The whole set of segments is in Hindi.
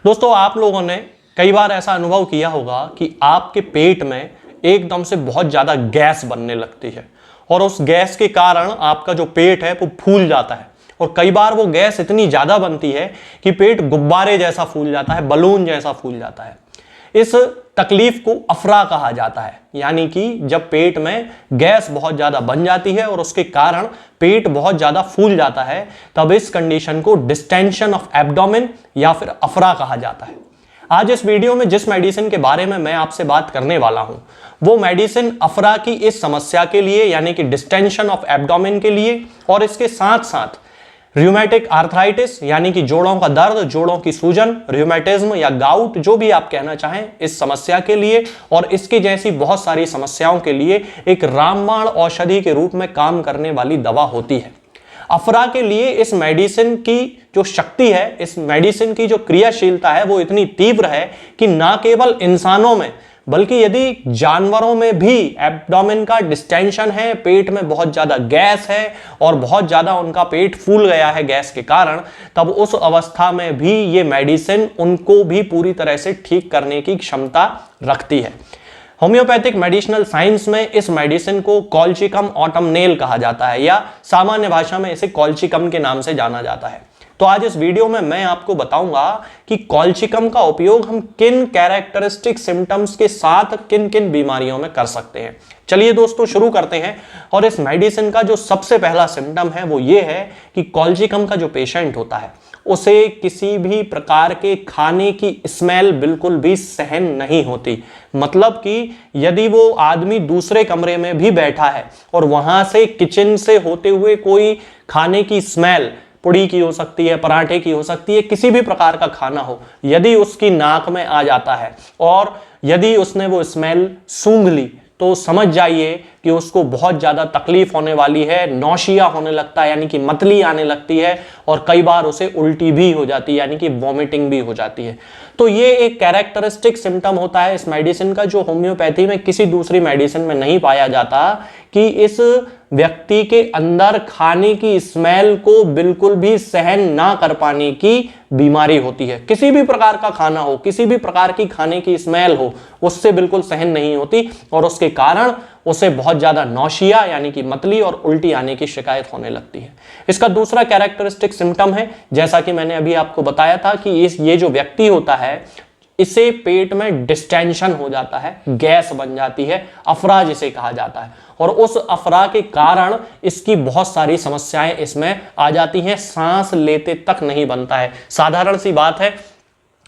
दोस्तों, आप लोगों ने कई बार ऐसा अनुभव किया होगा कि आपके पेट में एकदम से बहुत ज़्यादा गैस बनने लगती है और उस गैस के कारण आपका जो पेट है वो फूल जाता है। और कई बार वो गैस इतनी ज़्यादा बनती है कि पेट गुब्बारे जैसा फूल जाता है, बलून जैसा फूल जाता है। इस तकलीफ को अफरा कहा जाता है, यानी कि जब पेट में गैस बहुत ज़्यादा बन जाती है और उसके कारण पेट बहुत ज़्यादा फूल जाता है, तब इस कंडीशन को डिस्टेंशन ऑफ एब्डोमेन या फिर अफरा कहा जाता है। आज इस वीडियो में जिस मेडिसिन के बारे में मैं आपसे बात करने वाला हूं, वो मेडिसिन अफरा की इस समस्या के लिए यानी कि डिस्टेंशन ऑफ एब्डोमेन के लिए और इसके साथ साथ र्यूमेटिक आर्थराइटिस यानी कि जोड़ों का दर्द, जोड़ों की सूजन, र्यूमेटिज्म या गाउट, जो भी आप कहना चाहें, इस समस्या के लिए और इसके जैसी बहुत सारी समस्याओं के लिए एक रामबाण औषधि के रूप में काम करने वाली दवा होती है। अफरा के लिए इस मेडिसिन की जो शक्ति है, इस मेडिसिन की जो क्रियाशीलता है, वो इतनी तीव्र है कि ना केवल इंसानों में बल्कि यदि जानवरों में भी एब्डोमेन का डिस्टेंशन है, पेट में बहुत ज्यादा गैस है और बहुत ज्यादा उनका पेट फूल गया है गैस के कारण, तब उस अवस्था में भी ये मेडिसिन उनको भी पूरी तरह से ठीक करने की क्षमता रखती है। होम्योपैथिक मेडिसिनल साइंस में इस मेडिसिन को कॉल्चिकम ऑटमनेल कहा जाता है या सामान्य भाषा में इसे कॉल्चिकम के नाम से जाना जाता है। तो आज इस वीडियो में मैं आपको बताऊंगा कि कॉल्चिकम का उपयोग हम किन कैरेक्टरिस्टिक सिम्टम्स के साथ किन किन बीमारियों में कर सकते हैं। चलिए दोस्तों, शुरू करते हैं। और इस मेडिसिन का जो सबसे पहला सिम्टम है वो ये है कि कॉल्चिकम का जो पेशेंट होता है उसे किसी भी प्रकार के खाने की स्मेल बिल्कुल भी सहन नहीं होती। मतलब कि यदि वो आदमी दूसरे कमरे में भी बैठा है और वहां से किचन से होते हुए कोई खाने की स्मेल, पुड़ी की हो सकती है, पराठे की हो सकती है, किसी भी प्रकार का खाना हो, यदि उसकी नाक में आ जाता है और यदि उसने वो स्मेल सूंघ ली, तो समझ जाइए कि उसको बहुत ज़्यादा तकलीफ होने वाली है, नौशिया होने लगता है यानी कि मतली आने लगती है और कई बार उसे उल्टी भी हो जाती है यानी कि वॉमिटिंग भी हो जाती है। तो ये एक कैरेक्टरिस्टिक सिम्टम होता है इस मेडिसिन का, जो होम्योपैथी में किसी दूसरी मेडिसिन में नहीं पाया जाता, कि इस व्यक्ति के अंदर खाने की स्मेल को बिल्कुल भी सहन ना कर पाने की बीमारी होती है। किसी भी प्रकार का खाना हो, किसी भी प्रकार की खाने की स्मेल हो, उससे बिल्कुल सहन नहीं होती और उसके कारण उसे बहुत ज्यादा नौशिया यानी कि मतली और उल्टी आने की शिकायत होने लगती है। इसका दूसरा कैरेक्टरिस्टिक सिम्टम है, जैसा कि मैंने अभी आपको बताया था, कि ये जो व्यक्ति होता है इसे पेट में डिस्टेंशन हो जाता है, गैस बन जाती है, अफरा जिसे कहा जाता है, और उस अफरा के कारण इसकी बहुत सारी समस्याएं इसमें आ जाती हैं, सांस लेते तक नहीं बनता है। साधारण सी बात है,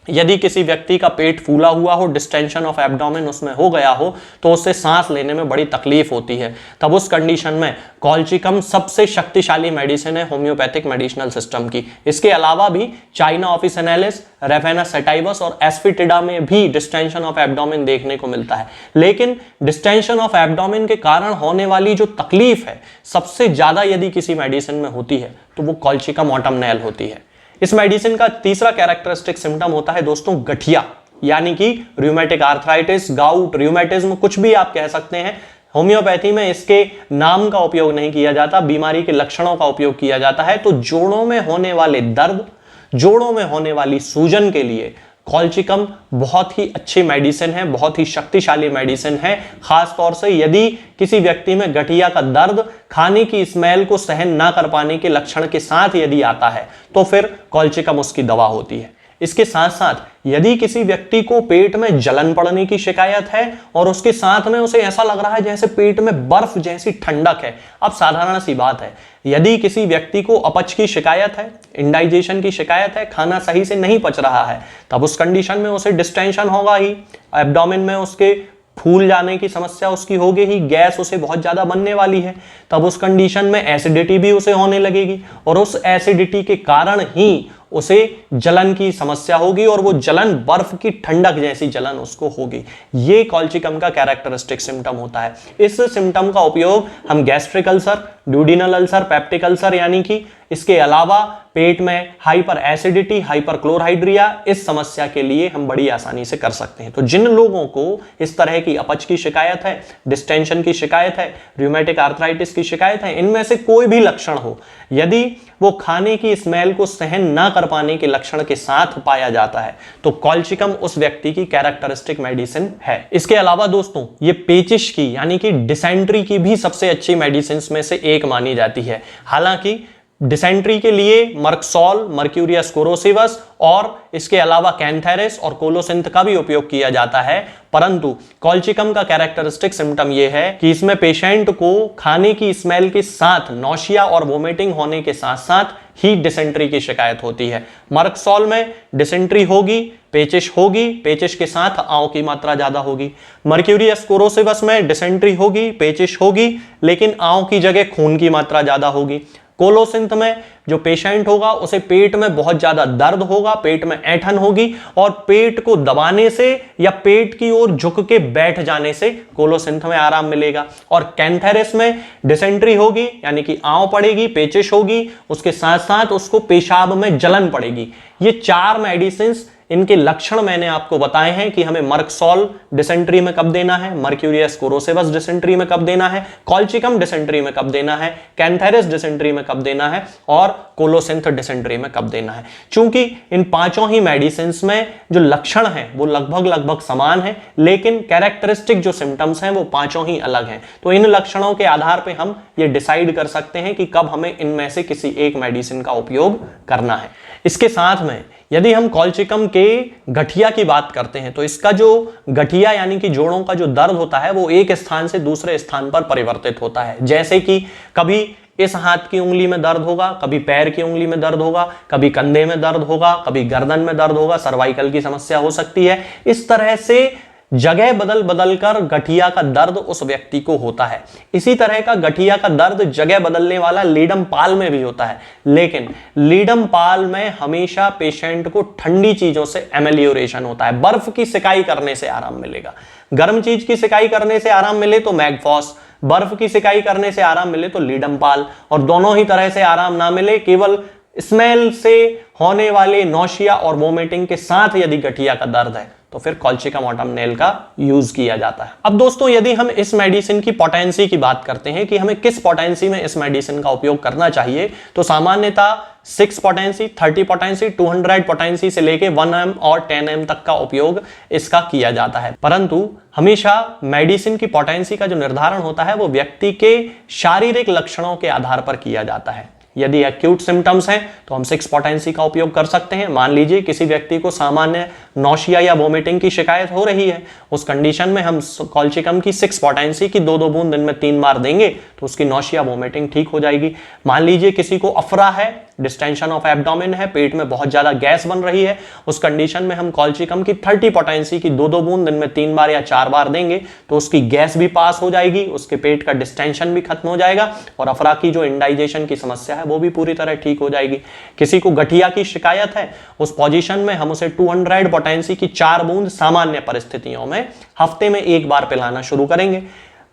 यदि किसी व्यक्ति का पेट फूला हुआ हो, डिस्टेंशन ऑफ एब्डोमेन उसमें हो गया हो, तो उससे सांस लेने में बड़ी तकलीफ होती है। तब उस कंडीशन में कॉल्चिकम सबसे शक्तिशाली मेडिसिन है होम्योपैथिक मेडिसिनल सिस्टम की। इसके अलावा भी चाइना ऑफिसिनेलिस, रेफेना सेटाइवस और एस्फिटिडा में भी डिस्टेंशन ऑफ एब्डोमेन देखने को मिलता है। लेकिन डिस्टेंशन ऑफ एब्डोमेन के कारण होने वाली जो तकलीफ है, सबसे ज्यादा यदि किसी मेडिसिन में होती है तो वो कॉल्चिकम ऑटमनेल होती है। इस मेडिसिन का तीसरा कैरेक्टरिस्टिक सिम्टम होता है दोस्तों गठिया, यानी कि र्यूमेटिक आर्थराइटिस, गाउट, र्यूमेटिज्म, कुछ भी आप कह सकते हैं। होम्योपैथी में इसके नाम का उपयोग नहीं किया जाता, बीमारी के लक्षणों का उपयोग किया जाता है। तो जोड़ों में होने वाले दर्द, जोड़ों में होने वाली सूजन के लिए कॉल्चिकम बहुत ही अच्छी मेडिसिन है, बहुत ही शक्तिशाली मेडिसिन है। खास तौर से यदि किसी व्यक्ति में गठिया का दर्द खाने की स्मेल को सहन ना कर पाने के लक्षण के साथ यदि आता है, तो फिर कॉल्चिकम उसकी दवा होती है। इसके साथ साथ यदि किसी व्यक्ति को पेट में जलन पड़ने की शिकायत है और उसके साथ में उसे ऐसा लग रहा है जैसे पेट में बर्फ जैसी ठंडक है, अब साधारण सी बात है, यदि किसी व्यक्ति को अपच की शिकायत है, इंडाइजेशन की शिकायत है, खाना सही से नहीं पच रहा है, तब उस कंडीशन में उसे डिस्टेंशन होगा ही, एब्डोमेन में उसके फूल जाने की समस्या उसकी होगी ही, गैस उसे बहुत ज्यादा बनने वाली है। तब उस कंडीशन में एसिडिटी भी उसे होने लगेगी और उस एसिडिटी के कारण ही उसे जलन की समस्या होगी और वो जलन बर्फ की ठंडक जैसी जलन उसको होगी। ये कॉल्चिकम का कैरेक्टरिस्टिक सिम्टम होता है। इस सिम्टम का उपयोग हम gastric ulcer, duodenal ulcer, peptic ulcer यानी कि इसके अलावा पेट में हाइपर एसिडिटी, हाइपर क्लोरहाइड्रिया, इस समस्या के लिए हम बड़ी आसानी से कर सकते हैं। तो जिन लोगों को इस तरह की अपच की शिकायत है, डिस्टेंशन की शिकायत है, रूमेटिक आर्थराइटिस की शिकायत है, इनमें से कोई भी लक्षण हो, यदि वो खाने की स्मेल को सहन ना कर पाने के लक्षण के साथ पाया जाता है तो कॉल्चिकम उस व्यक्ति की कैरेक्टरिस्टिक मेडिसिन है। इसके अलावा दोस्तों ये पेचिश की यानी कि डिसेंट्री की भी सबसे अच्छी मेडिसिन में से एक मानी जाती है। हालांकि डिसेंट्री के लिए मर्कसॉल, मर्क्यूरियस कोरोसिवस और इसके अलावा कैंथेरिस और कोलोसिंथ का भी उपयोग किया जाता है, परंतु कॉल्चिकम का कैरेक्टरिस्टिक सिम्टम यह है कि इसमें पेशेंट को खाने की स्मेल के साथ नौशिया और वोमिटिंग होने के साथ साथ ही डिसेंट्री की शिकायत होती है। मर्कसॉल में डिसेंट्री होगी, पेचिश होगी, पेचिश के साथ आंव की मात्रा ज्यादा होगी। मर्क्यूरियस कोरोसिवस में डिसेंट्री होगी, पेचिश होगी, लेकिन आंव की जगह खून की मात्रा ज्यादा होगी। कोलोसिंथ में जो पेशेंट होगा उसे पेट में बहुत ज्यादा दर्द होगा, पेट में ऐंठन होगी और पेट को दबाने से या पेट की ओर झुक के बैठ जाने से कोलोसिंथ में आराम मिलेगा। और कैंथेरिस में डिसेंट्री होगी यानी कि आंव पड़ेगी, पेचिश होगी, उसके साथ साथ उसको पेशाब में जलन पड़ेगी। ये 4 मेडिसिन, इनके लक्षण मैंने आपको बताए हैं कि हमें मर्कसॉल डिसेंट्री में कब देना है, मर्क्यूरियस कोरोसिवस डिसेंट्री में कब देना है, कॉल्चिकम डिसेंट्री में कब देना है, कैंथेरिस डिसेंट्री में कब देना है और कोलोसिंथ डिसेंट्री में कब देना है। चूंकि इन 5 ही मेडिसिन में जो लक्षण हैं वो लगभग समान है, लेकिन कैरेक्टरिस्टिक जो सिम्टम्स हैं वो 5 ही अलग हैं। तो इन लक्षणों के आधार पर हम ये डिसाइड कर सकते हैं कि कब हमें इनमें से किसी एक मेडिसिन का उपयोग करना है। इसके साथ में यदि हम कॉल्चिकम के गठिया की बात करते हैं तो इसका जो गठिया यानी कि जोड़ों का जो दर्द होता है वो एक स्थान से दूसरे स्थान पर परिवर्तित होता है। जैसे कि कभी इस हाथ की उंगली में दर्द होगा, कभी पैर की उंगली में दर्द होगा, कभी कंधे में दर्द होगा, कभी गर्दन में दर्द होगा, सर्वाइकल की समस्या हो सकती है। इस तरह से जगह बदल बदल कर गठिया का दर्द उस व्यक्ति को होता है। इसी तरह का गठिया का दर्द जगह बदलने वाला लीडम पाल में भी होता है, लेकिन लीडम पाल में हमेशा पेशेंट को ठंडी चीजों से एमेलियोरेशन होता है। बर्फ की सिकाई करने से आराम मिलेगा, गर्म चीज की सिकाई करने से आराम मिले तो मैगफॉस, बर्फ की सिकाई करने से आराम मिले तो लीडम पाल, और दोनों ही तरह से आराम ना मिले, केवल स्मेल से होने वाले नौशिया और वोमिटिंग के साथ यदि गठिया का दर्द है तो फिर कॉल्चिकम ऑटमनेल का यूज किया जाता है। अब दोस्तों यदि हम इस मेडिसिन की पोटेंसी की बात करते हैं कि हमें किस पोटेंसी में इस मेडिसिन का उपयोग करना चाहिए, तो सामान्यतः 6 पोटेंसी, 30 पोटेंसी, 200 पोटेंसी से लेके 1 m और 10 m तक का उपयोग इसका किया जाता है। परंतु हमेशा मेडिसिन की पोटेंसी का जो निर्धारण होता है वो व्यक्ति के शारीरिक लक्षणों के आधार पर किया जाता है। यदि एक्यूट सिम्टम्स हैं तो हम 6 पोटेंसी का उपयोग कर सकते हैं। मान लीजिए किसी व्यक्ति को सामान्य नौशिया या वोमिटिंग की शिकायत हो रही है, उस कंडीशन में हम कॉल्चिकम की 6 पोटेंसी की 2-2 बूंद दिन में 3 बार देंगे तो उसकी नौशिया वोमिटिंग ठीक हो जाएगी। मान लीजिए किसी को अफरा है, डिस्टेंशन ऑफ एब्डोमेन है, पेट में बहुत ज्यादा गैस बन रही है, उस कंडीशन में हम कॉल्चिकम की 30 पोटेंसी की 2-2 बूंद दिन में 3 बार या 4 बार देंगे तो उसकी गैस भी पास हो जाएगी, उसके पेट का डिस्टेंशन भी खत्म हो जाएगा और अफरा की जो इंडाइजेशन की समस्या है वो भी पूरी तरह ठीक हो जाएगी। किसी को गठिया की शिकायत है, उस पोजीशन में हम उसे 200 पोटेंसी की 4 बूंद सामान्य परिस्थितियों में हफ्ते में 1 बार पिलाना शुरू करेंगे।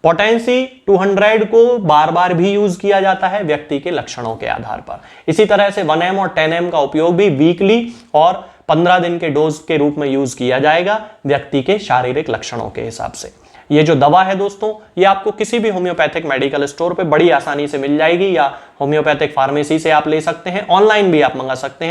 पोटेंसी 200 को बार बार भी यूज किया जाता है व्यक्ति के लक्षणों के आधार पर। इसी तरह से 1 m और 10 m का उपयोग भी वीकली और 15 दिन के डोज के रूप में यूज किया जाएगा व्यक्ति के शारीरिक लक्षणों के हिसाब से। ये जो दवा है दोस्तों ये आपको किसी भी होम्योपैथिक मेडिकल स्टोर पे बड़ी आसानी से मिल जाएगी या होम्योपैथिक फार्मेसी से आप ले सकते हैं, ऑनलाइन भी आप मंगा सकते हैं।